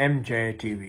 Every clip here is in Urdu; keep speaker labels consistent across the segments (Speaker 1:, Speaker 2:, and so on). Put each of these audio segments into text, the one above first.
Speaker 1: MJ TV।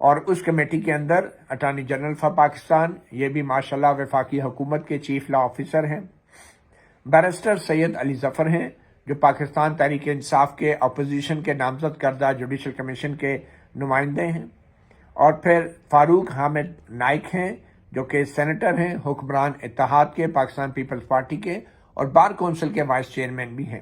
Speaker 1: اور اس کمیٹی کے اندر اٹارنی جنرل فار پاکستان، یہ بھی ماشاءاللہ وفاقی حکومت کے چیف لا آفیسر ہیں، بیرسٹر سید علی ظفر ہیں جو پاکستان تحریک انصاف کے اپوزیشن کے نامزد کردہ جوڈیشل کمیشن کے نمائندے ہیں، اور پھر فاروق حامد نائک ہیں جو کہ سینیٹر ہیں، حکمران اتحاد کے، پاکستان پیپلز پارٹی کے، اور بار کونسل کے وائس چیئرمین بھی ہیں،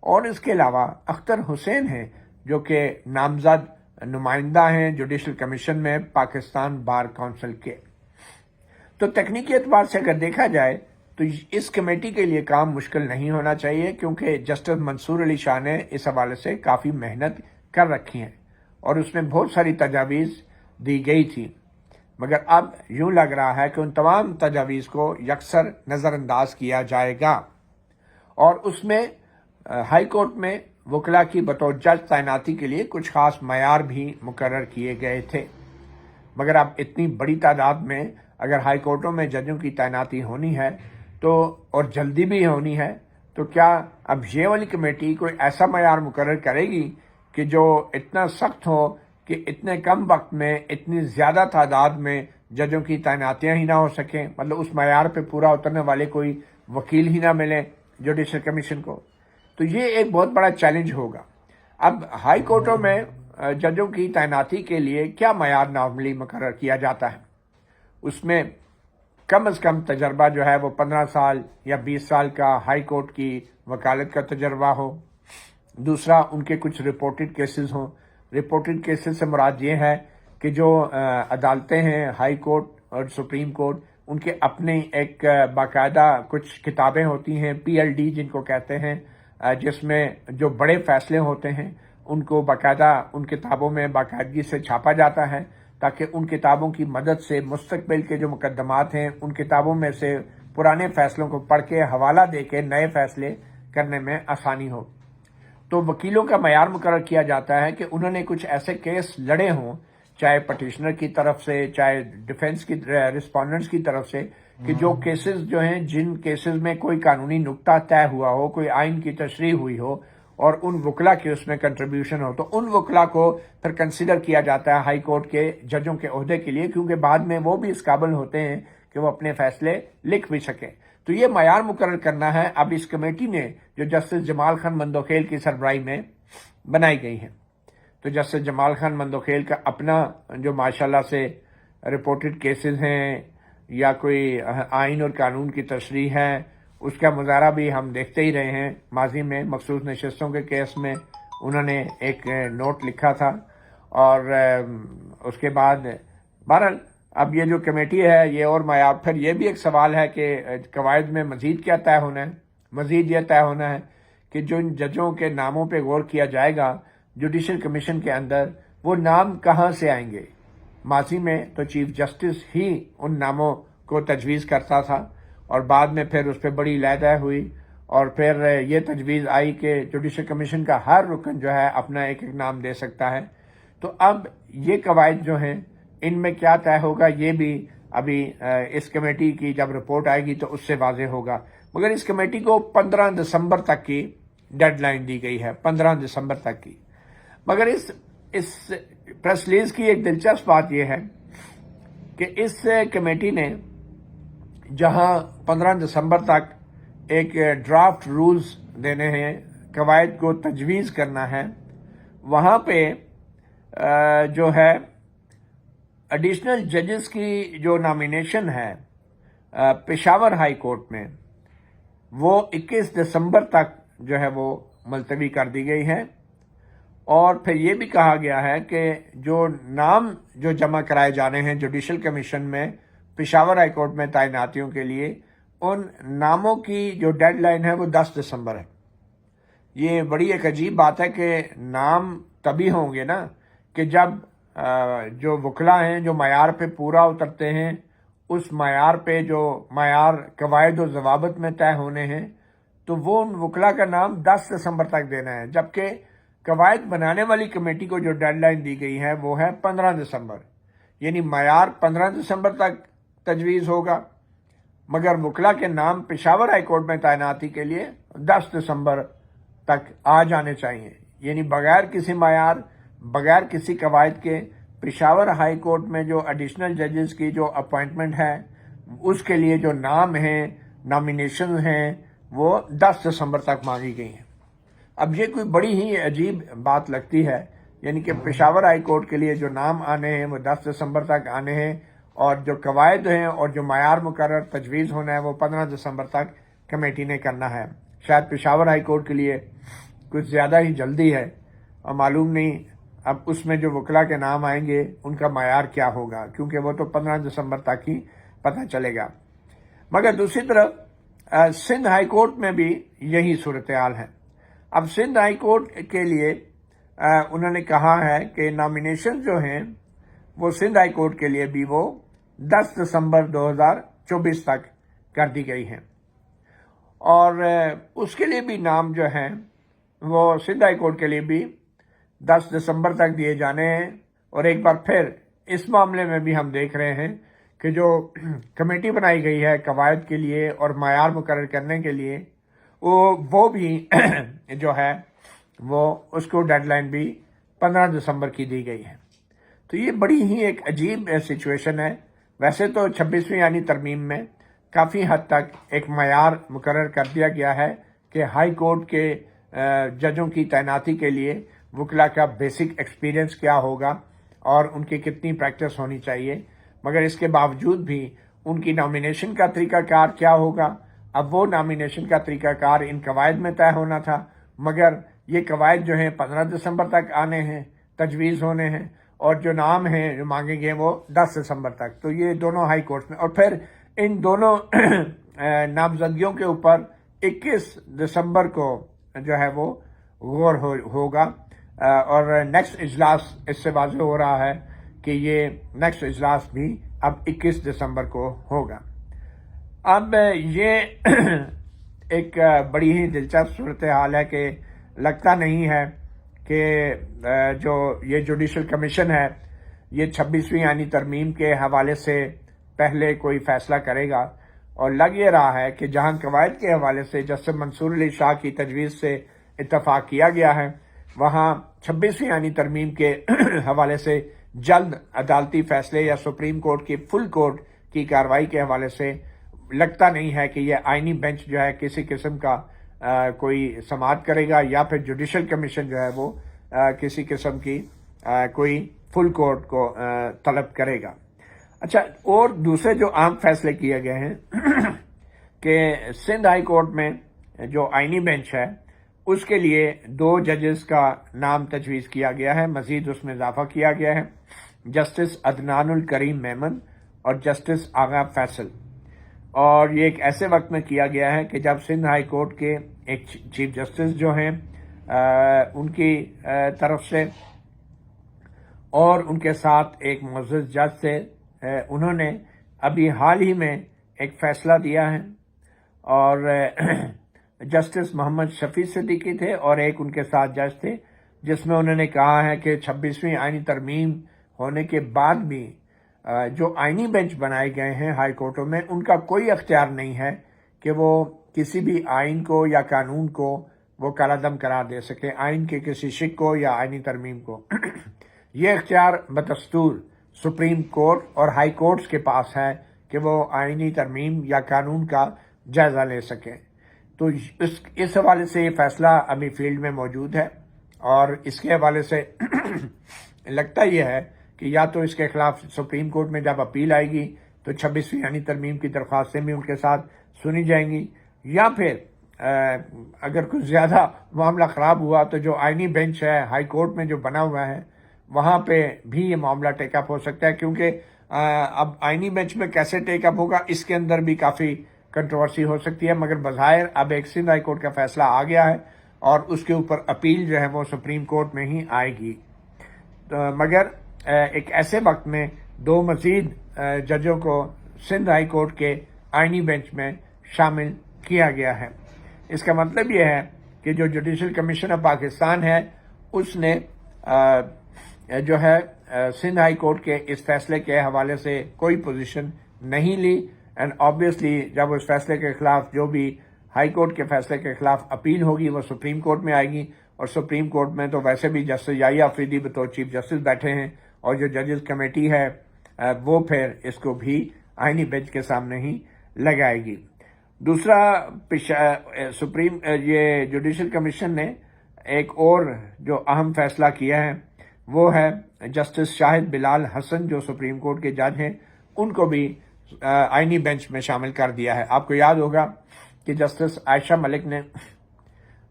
Speaker 1: اور اس کے علاوہ اختر حسین ہیں جو کہ نامزد نمائندہ ہیں جوڈیشل کمیشن میں پاکستان بار کونسل کے۔ تو تکنیکی اعتبار سے اگر دیکھا جائے تو اس کمیٹی کے لیے کام مشکل نہیں ہونا چاہیے، کیونکہ جسٹس منصور علی شاہ نے اس حوالے سے کافی محنت کر رکھی ہے اور اس میں بہت ساری تجاویز دی گئی تھی، مگر اب یوں لگ رہا ہے کہ ان تمام تجاویز کو یکسر نظر انداز کیا جائے گا، اور اس میں ہائی کورٹ میں وکلاء کی بطور جج تعیناتی کے لیے کچھ خاص معیار بھی مقرر کیے گئے تھے، مگر اب اتنی بڑی تعداد میں اگر ہائی کورٹوں میں ججوں کی تعیناتی ہونی ہے تو اور جلدی بھی ہونی ہے، تو کیا اب یہ والی کمیٹی کوئی ایسا معیار مقرر کرے گی کہ جو اتنا سخت ہو کہ اتنے کم وقت میں اتنی زیادہ تعداد میں ججوں کی تعیناتیاں ہی نہ ہو سکیں، مطلب اس معیار پہ پورا اترنے والے کوئی وکیل ہی نہ ملے جوڈیشل کمیشن کو؟ تو یہ ایک بہت بڑا چیلنج ہوگا۔ اب ہائی کورٹوں میں ججوں کی تعیناتی کے لیے کیا معیار نارملی مقرر کیا جاتا ہے؟ اس میں کم از کم تجربہ جو ہے وہ 15 سال یا 20 سال کا ہائی کورٹ کی وکالت کا تجربہ ہو، دوسرا ان کے کچھ رپورٹڈ کیسز ہوں۔ رپورٹڈ کیسز سے مراد یہ ہے کہ جو عدالتیں ہیں ہائی کورٹ اور سپریم کورٹ، ان کے اپنے ایک باقاعدہ کچھ کتابیں ہوتی ہیں PLD جن کو کہتے ہیں، جس میں جو بڑے فیصلے ہوتے ہیں ان کو باقاعدہ ان کتابوں میں باقاعدگی سے چھاپا جاتا ہے، تاکہ ان کتابوں کی مدد سے مستقبل کے جو مقدمات ہیں ان کتابوں میں سے پرانے فیصلوں کو پڑھ کے حوالہ دے کے نئے فیصلے کرنے میں آسانی ہو۔ تو وکیلوں کا معیار مقرر کیا جاتا ہے کہ انہوں نے کچھ ایسے کیس لڑے ہوں، چاہے پٹیشنر کی طرف سے چاہے ڈیفینس کی رسپونڈنٹس کی طرف سے، کہ جو کیسز جو ہیں جن کیسز میں کوئی قانونی نکتہ طے ہوا ہو، کوئی آئین کی تشریح ہوئی ہو اور ان وکلاء کے اس میں کنٹریبیوشن ہو، تو ان وکلاء کو پھر کنسیڈر کیا جاتا ہے ہائی کورٹ کے ججوں کے عہدے کے لیے، کیونکہ بعد میں وہ بھی اس قابل ہوتے ہیں کہ وہ اپنے فیصلے لکھ بھی سکیں۔ تو یہ معیار مقرر کرنا ہے اب اس کمیٹی نے جو جسٹس جمال خان مندوخیل کی سربراہی میں بنائی گئی ہے۔ تو جسٹس جمال خان مندوخیل کا اپنا جو ماشاءاللہ سے رپورٹڈ کیسز ہیں یا کوئی آئین اور قانون کی تشریح ہے، اس کا مظاہرہ بھی ہم دیکھتے ہی رہے ہیں۔ ماضی میں مخصوص نشستوں کے کیس میں انہوں نے ایک نوٹ لکھا تھا، اور اس کے بعد بہرحال اب یہ جو کمیٹی ہے یہ اور معیار، پھر یہ بھی ایک سوال ہے کہ قواعد میں مزید کیا طے ہونا ہے؟ مزید یہ طے ہونا ہے کہ جو ان ججوں کے ناموں پہ غور کیا جائے گا جوڈیشل کمیشن کے اندر، وہ نام کہاں سے آئیں گے؟ ماضی میں تو چیف جسٹس ہی ان ناموں کو تجویز کرتا تھا، اور بعد میں پھر اس پہ بڑی علیحدہ ہوئی، اور پھر یہ تجویز آئی کہ جوڈیشل کمیشن کا ہر رکن جو ہے اپنا ایک ایک نام دے سکتا ہے۔ تو اب یہ قواعد جو ہیں ان میں کیا طے ہوگا، یہ بھی ابھی اس کمیٹی کی جب رپورٹ آئے گی تو اس سے واضح ہوگا۔ مگر اس کمیٹی کو 15 دسمبر تک کی ڈیڈ لائن دی گئی ہے، 15 دسمبر تک کی۔ مگر اس پریس ریلیز کی ایک دلچسپ بات یہ ہے کہ اس کمیٹی نے جہاں 15 دسمبر تک ایک ڈرافٹ رولز دینے ہیں، قواعد کو تجویز کرنا ہے، وہاں پہ جو ہے ایڈیشنل ججز کی جو نامینیشن ہے پشاور ہائی کورٹ میں، وہ 21 دسمبر تک جو ہے وہ ملتوی کر دی گئی ہے، اور پھر یہ بھی کہا گیا ہے کہ جو نام جو جمع کرائے جانے ہیں جوڈیشل کمیشن میں پشاور ہائی کورٹ میں تعیناتیوں کے لیے، ان ناموں کی جو ڈیڈ لائن ہے وہ 10 دسمبر ہے۔ یہ بڑی ایک عجیب بات ہے کہ نام تبھی ہوں گے نا کہ جب جو وکلاء ہیں جو معیار پہ پورا اترتے ہیں، اس معیار پہ جو معیار قواعد و ضوابط میں طے ہونے ہیں، تو وہ ان وکلاء کا نام 10 دسمبر تک دینا ہے، جبکہ قواعد بنانے والی کمیٹی کو جو ڈیڈ لائن دی گئی ہے وہ ہے 15 دسمبر، یعنی معیار 15 دسمبر تک تجویز ہوگا، مگر وکلاء کے نام پشاور ہائی کورٹ میں تعیناتی کے لیے 10 دسمبر تک آ جانے چاہیے، یعنی بغیر کسی معیار، بغیر کسی قواعد کے پشاور ہائی کورٹ میں جو ایڈیشنل ججز کی جو اپوائنٹمنٹ ہے اس کے لیے جو نام ہیں، نامینیشن ہیں، وہ 10 دسمبر تک مانگی گئی ہیں۔ اب یہ کوئی بڑی ہی عجیب بات لگتی ہے، یعنی کہ پشاور ہائی کورٹ کے لیے جو نام آنے ہیں وہ 10 دسمبر تک آنے ہیں، اور جو قواعد ہیں اور جو معیار مقرر تجویز ہونا ہے وہ 15 دسمبر تک کمیٹی نے کرنا ہے۔ شاید پشاور ہائی کورٹ کے لیے کچھ زیادہ ہی جلدی ہے، اور معلوم نہیں اب اس میں جو وکلاء کے نام آئیں گے ان کا معیار کیا ہوگا، کیونکہ وہ تو 15 دسمبر تک ہی پتہ چلے گا۔ مگر دوسری طرف سندھ ہائی کورٹ میں بھی یہی صورتحال ہے۔ اب سندھ ہائی کورٹ کے لیے انہوں نے کہا ہے کہ نامینیشن جو ہیں وہ سندھ ہائی کورٹ کے لیے بھی وہ 10 دسمبر 2024 تک کر دی گئی ہیں، اور اس کے لیے بھی نام جو ہیں وہ سندھ ہائی کورٹ کے لیے بھی 10 دسمبر تک دیے جانے ہیں۔ اور ایک بار پھر اس معاملے میں بھی ہم دیکھ رہے ہیں کہ جو کمیٹی بنائی گئی ہے قواعد کے لیے اور معیار مقرر کرنے کے لیے، وہ بھی جو ہے وہ اس کو ڈیڈ لائن بھی 15 دسمبر کی دی گئی ہے۔ تو یہ بڑی ہی ایک عجیب سچویشن ہے۔ ویسے تو 26ویں یعنی ترمیم میں کافی حد تک ایک معیار مقرر کر دیا گیا ہے کہ ہائی کورٹ کے ججوں کی تعیناتی کے لیے وکلاء کا بیسک ایکسپیرینس کیا ہوگا اور ان کی کتنی پریکٹس ہونی چاہیے، مگر اس کے باوجود بھی ان کی نامینیشن کا طریقہ کار کیا ہوگا۔ اب وہ نامینیشن کا طریقہ کار ان قواعد میں طے ہونا تھا، مگر یہ قواعد جو ہیں 15 دسمبر تک آنے ہیں، تجویز ہونے ہیں، اور جو نام ہیں جو مانگے گئے وہ 10 دسمبر تک۔ تو یہ دونوں ہائی کورٹ میں، اور پھر ان دونوں نامزدگیوں کے اوپر 21 دسمبر کو جو ہے وہ غور ہوگا، اور نیکسٹ اجلاس اس سے واضح ہو رہا ہے کہ یہ نیکسٹ اجلاس بھی اب 21 دسمبر کو ہوگا۔ اب یہ ایک بڑی ہی دلچسپ صورتحال ہے کہ لگتا نہیں ہے کہ جو یہ جوڈیشل کمیشن ہے یہ 26ویں یعنی ترمیم کے حوالے سے پہلے کوئی فیصلہ کرے گا، اور لگ یہ رہا ہے کہ جہاں قواعد کے حوالے سے جسٹس منصور علی شاہ کی تجویز سے اتفاق کیا گیا ہے، وہاں 26ویں یعنی ترمیم کے حوالے سے جلد عدالتی فیصلے یا سپریم کورٹ کی فل کورٹ کی کارروائی کے حوالے سے لگتا نہیں ہے کہ یہ آئینی بینچ جو ہے کسی قسم کا کوئی سماعت کرے گا، یا پھر جوڈیشل کمیشن جو ہے وہ کسی قسم کی کوئی فل کورٹ کو طلب کرے گا۔ اچھا، اور دوسرے جو اہم فیصلے کیے گئے ہیں کہ سندھ ہائی کورٹ میں جو آئینی بینچ ہے اس کے لیے 2 ججز کا نام تجویز کیا گیا ہے، مزید اس میں اضافہ کیا گیا ہے، جسٹس عدنان الکریم میمن اور جسٹس آغا فیصل۔ اور یہ ایک ایسے وقت میں کیا گیا ہے کہ جب سندھ ہائی کورٹ کے ایک چیف جسٹس جو ہیں ان کی طرف سے اور ان کے ساتھ ایک معزز جج سے انہوں نے ابھی حال ہی میں ایک فیصلہ دیا ہے، اور جسٹس محمد شفیع صدیقی تھے اور ایک ان کے ساتھ جج تھے، جس میں انہوں نے کہا ہے کہ 26ویں آئینی ترمیم ہونے کے بعد بھی جو آئینی بینچ بنائے گئے ہیں ہائی کورٹوں میں ان کا کوئی اختیار نہیں ہے کہ وہ کسی بھی آئین کو یا قانون کو وہ کالعدم قرار دے سکے، آئین کے کسی شق کو یا آئینی ترمیم کو۔ یہ اختیار بدستور سپریم کورٹ اور ہائی کورٹس کے پاس ہے کہ وہ آئینی ترمیم یا قانون کا جائزہ لے سکیں۔ تو اس حوالے سے یہ فیصلہ ابھی فیلڈ میں موجود ہے، اور اس کے حوالے سے لگتا یہ ہے کہ یا تو اس کے خلاف سپریم کورٹ میں جب اپیل آئے گی تو 26ویں یعنی ترمیم کی درخواستیں بھی ان کے ساتھ سنی جائیں گی، یا پھر اگر کچھ زیادہ معاملہ خراب ہوا تو جو آئینی بینچ ہے ہائی کورٹ میں جو بنا ہوا ہے وہاں پہ بھی یہ معاملہ ٹیک اپ ہو سکتا ہے، کیونکہ اب آئینی بینچ میں کیسے ٹیک اپ ہوگا اس کے اندر بھی کافی کنٹروورسی ہو سکتی ہے، مگر بظاہر اب ایک سندھ ہائی کورٹ کا فیصلہ آ گیا ہے اور اس کے اوپر اپیل جو ہے وہ سپریم کورٹ میں ہی آئے گی۔ مگر ایک ایسے وقت میں 2 مزید ججوں کو سندھ ہائی کورٹ کے آئینی بینچ میں شامل کیا گیا ہے۔ اس کا مطلب یہ ہے کہ جو جوڈیشل کمیشن آف پاکستان ہے اس نے جو ہے سندھ ہائی کورٹ کے اس فیصلے کے حوالے سے کوئی پوزیشن نہیں لی، اینڈ آبویسلی جب اس فیصلے کے خلاف جو بھی ہائی کورٹ کے فیصلے کے خلاف اپیل ہوگی وہ سپریم کورٹ میں آئے گی، اور سپریم کورٹ میں تو ویسے بھی جسٹس یحییٰ آفریدی بطور چیف جسٹس بیٹھے ہیں، اور جو ججز کمیٹی ہے وہ پھر اس کو بھی آئینی بینچ کے سامنے ہی لگائے گی۔ دوسرا سپریم یہ جوڈیشل کمیشن نے ایک اور جو اہم فیصلہ کیا ہے وہ ہے جسٹس شاہد بلال حسن جو سپریم کورٹ کے جج ہیں ان کو بھی آئینی بینچ میں شامل کر دیا ہے۔ آپ کو یاد ہوگا کہ جسٹس عائشہ ملک نے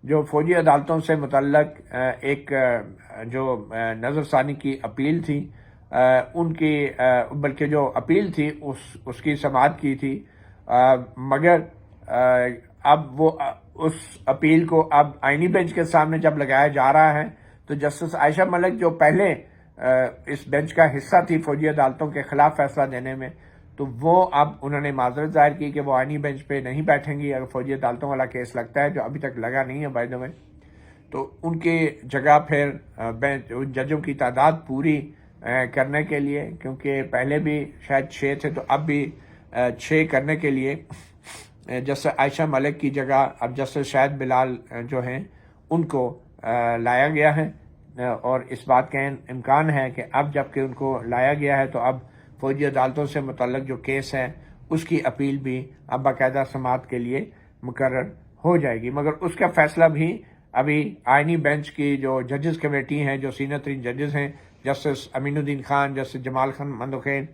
Speaker 1: جو فوجی عدالتوں سے متعلق ایک جو نظر ثانی کی اپیل تھی ان کی بلکہ جو اپیل تھی اس کی سماعت کی تھی، مگر اب وہ اس اپیل کو اب آئینی بینچ کے سامنے جب لگایا جا رہا ہے تو جسٹس عائشہ ملک جو پہلے اس بینچ کا حصہ تھی فوجی عدالتوں کے خلاف فیصلہ دینے میں، تو وہ اب انہوں نے معذرت ظاہر کی کہ وہ آئینی بینچ پہ نہیں بیٹھیں گی اگر فوجی عدالتوں والا کیس لگتا ہے، جو ابھی تک لگا نہیں ہے بائی دا وے، تو ان کی جگہ پھر ان ججوں کی تعداد پوری کرنے کے لیے، کیونکہ پہلے بھی شاید 6 تھے تو اب بھی 6 کرنے کے لیے جسٹس عائشہ ملک کی جگہ اب جسٹس شاہد بلال جو ہیں ان کو لایا گیا ہے، اور اس بات کا امکان ہے کہ اب جب کہ ان کو لایا گیا ہے تو اب فوجی عدالتوں سے متعلق جو کیس ہے اس کی اپیل بھی اب باقاعدہ سماعت کے لیے مقرر ہو جائے گی، مگر اس کا فیصلہ بھی ابھی آئینی بینچ کی جو ججز کمیٹی ہیں جو سینئر ترین ججز ہیں جسٹس امین الدین خان، جسٹس جمال خان مندوخیل،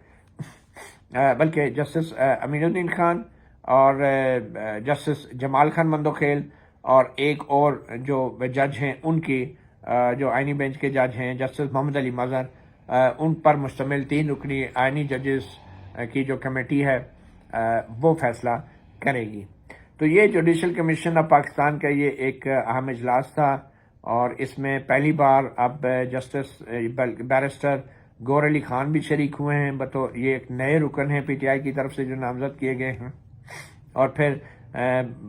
Speaker 1: بلکہ جسٹس امین الدین خان اور جسٹس جمال خان مندوخیل اور ایک اور جو جج ہیں ان کی جو آئینی بینچ کے جج ہیں جسٹس محمد علی مظہر، ان پر مشتمل 3 رکنی آئینی ججز کی جو کمیٹی ہے وہ فیصلہ کرے گی۔ تو یہ جوڈیشل کمیشن آف پاکستان کا یہ ایک اہم اجلاس تھا، اور اس میں پہلی بار اب جسٹس بیرسٹر گور علی خان بھی شریک ہوئے ہیں، بطور یہ ایک نئے رکن ہیں پی ٹی آئی کی طرف سے جو نامزد کیے گئے ہیں، اور پھر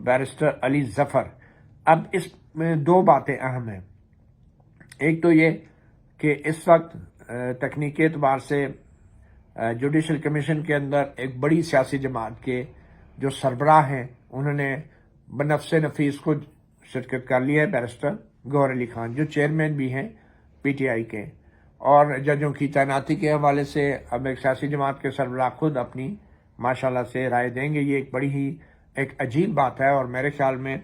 Speaker 1: بیرسٹر علی ظفر۔ اب اس میں 2 باتیں اہم ہیں، ایک تو یہ کہ اس وقت تکنیکی اعتبار سے جوڈیشل کمیشن کے اندر ایک بڑی سیاسی جماعت کے جو سربراہ ہیں انہوں نے بنفس نفیس خود شرکت کر لی ہے، بیرسٹر گور علی خان جو چیئرمین بھی ہیں پی ٹی آئی کے، اور ججوں کی تعیناتی کے حوالے سے اب ایک سیاسی جماعت کے سربراہ خود اپنی ماشاءاللہ سے رائے دیں گے۔ یہ ایک بڑی ہی ایک عجیب بات ہے، اور میرے خیال میں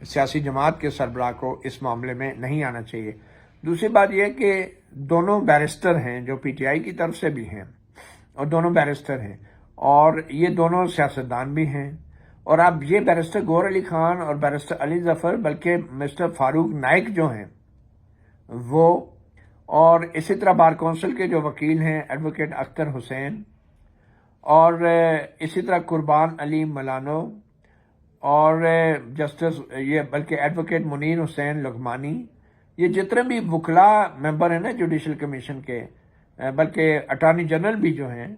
Speaker 1: سیاسی جماعت کے سربراہ کو اس معاملے میں نہیں آنا چاہیے۔ دوسری بات یہ کہ دونوں بیرسٹر ہیں جو پی ٹی آئی کی طرف سے بھی ہیں، اور دونوں بیرسٹر ہیں اور یہ دونوں سیاستدان بھی ہیں، اور اب یہ بیرسٹر گور علی خان اور بیرسٹر علی ظفر بلکہ مسٹر فاروق نائک جو ہیں وہ، اور اسی طرح بار کونسل کے جو وکیل ہیں ایڈوکیٹ اختر حسین، اور اسی طرح قربان علی ملانو، اور جسٹس یہ بلکہ ایڈوکیٹ منیر حسین لغمانی، یہ جتنے بھی وکلا ممبر ہیں نا جوڈیشل کمیشن کے، بلکہ اٹارنی جنرل بھی جو ہیں،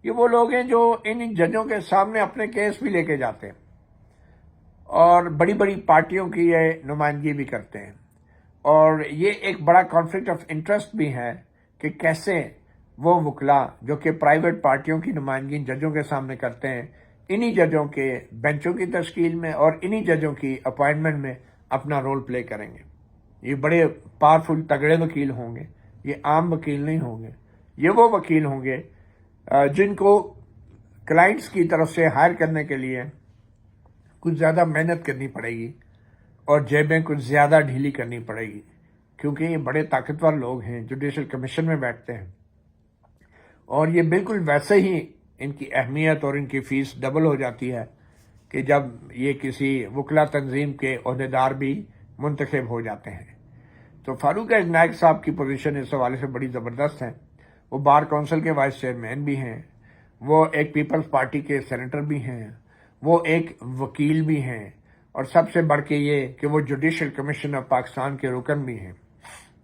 Speaker 1: یہ وہ لوگ ہیں جو ان ججوں کے سامنے اپنے کیس بھی لے کے جاتے ہیں اور بڑی بڑی پارٹیوں کی یہ نمائندگی بھی کرتے ہیں، اور یہ ایک بڑا کانفلکٹ آف انٹرسٹ بھی ہے کہ کیسے وہ وکلا جو کہ پرائیویٹ پارٹیوں کی نمائندگی ججوں کے سامنے کرتے ہیں، انہی ججوں کے بینچوں کی تشکیل میں اور انہی ججوں کی اپوائنٹمنٹ میں اپنا رول پلے کریں گے۔ یہ بڑے پاورفل تگڑے وکیل ہوں گے، یہ عام وکیل نہیں ہوں گے، یہ وہ وکیل ہوں گے جن کو کلائنٹس کی طرف سے ہائر کرنے کے لیے کچھ زیادہ محنت کرنی پڑے گی اور جیبیں کچھ زیادہ ڈھیلی کرنی پڑے گی، کیونکہ یہ بڑے طاقتور لوگ ہیں، جوڈیشل کمیشن میں بیٹھتے ہیں، اور یہ بالکل ویسے ہی ان کی اہمیت اور ان کی فیس ڈبل ہو جاتی ہے کہ جب یہ کسی وکلا تنظیم کے عہدیدار بھی منتخب ہو جاتے ہیں۔ تو فاروق نائک صاحب کی پوزیشن اس حوالے سے بڑی زبردست ہے، وہ بار کونسل کے وائس چیئرمین بھی ہیں، وہ ایک پیپلز پارٹی کے سینیٹر بھی ہیں، وہ ایک وکیل بھی ہیں، اور سب سے بڑھ کے یہ کہ وہ جوڈیشل کمیشن آف پاکستان کے رکن بھی ہیں،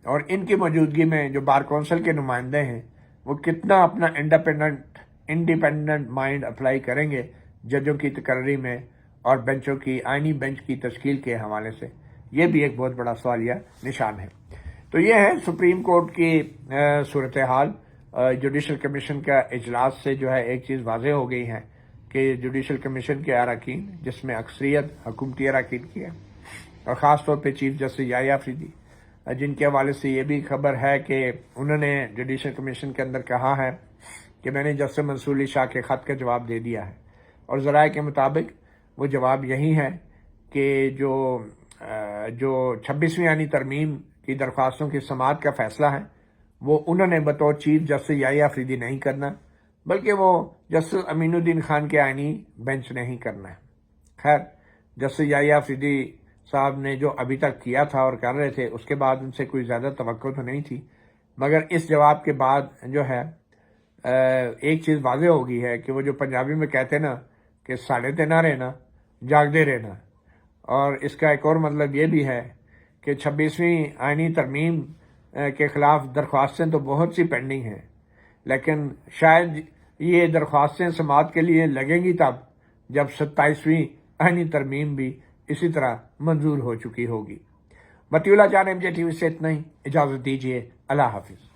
Speaker 1: اور ان کی موجودگی میں جو بار کونسل کے نمائندے ہیں وہ کتنا اپنا انڈیپینڈنٹ مائنڈ اپلائی کریں گے ججوں کی تقرری میں اور بینچوں کی آئینی بینچ کی تشکیل کے حوالے سے، یہ بھی ایک بہت بڑا سوالیہ نشان ہے۔ تو یہ ہے سپریم کورٹ کی صورتحال۔ جوڈیشل کمیشن کا اجلاس سے جو ہے ایک چیز واضح ہو گئی ہے کہ جوڈیشل کمیشن کے اراکین، جس میں اکثریت حکومتی اراکین کی ہے، اور خاص طور پہ چیف جسٹس یحییٰ آفریدی، جن کے حوالے سے یہ بھی خبر ہے کہ انہوں نے جوڈیشل کمیشن کے اندر کہا ہے کہ میں نے جسٹس منصور علی شاہ کے خط کا جواب دے دیا ہے، اور ذرائع کے مطابق وہ جواب یہی ہے کہ جو 26ویں آئینی ترمیم کی درخواستوں کی سماعت کا فیصلہ ہے وہ انہوں نے بطور چیف جسٹس یحییٰ آفریدی نہیں کرنا، بلکہ وہ جسٹس امین الدین خان کے آئینی بینچ نے ہی کرنا ہے۔ خیر، جسٹس یحییٰ آفریدی صاحب نے جو ابھی تک کیا تھا اور کر رہے تھے، اس کے بعد ان سے کوئی زیادہ توقع تو نہیں تھی، مگر اس جواب کے بعد جو ہے ایک چیز واضح ہو گئی ہے کہ وہ جو پنجابی میں کہتے نا کہ ساڑے تے نہ رہنا جاگدے رہنا، اور اس کا ایک اور مطلب یہ بھی ہے کہ 26ویں آئینی ترمیم کے خلاف درخواستیں تو بہت سی پینڈنگ ہیں، لیکن شاید یہ درخواستیں سماعت کے لیے لگیں گی تب جب 27ویں آئینی ترمیم بھی اسی طرح منظور ہو چکی ہوگی۔ مطیع اللہ جان، MJ ٹی وی سے اتنا ہی، اجازت دیجیے، اللہ حافظ۔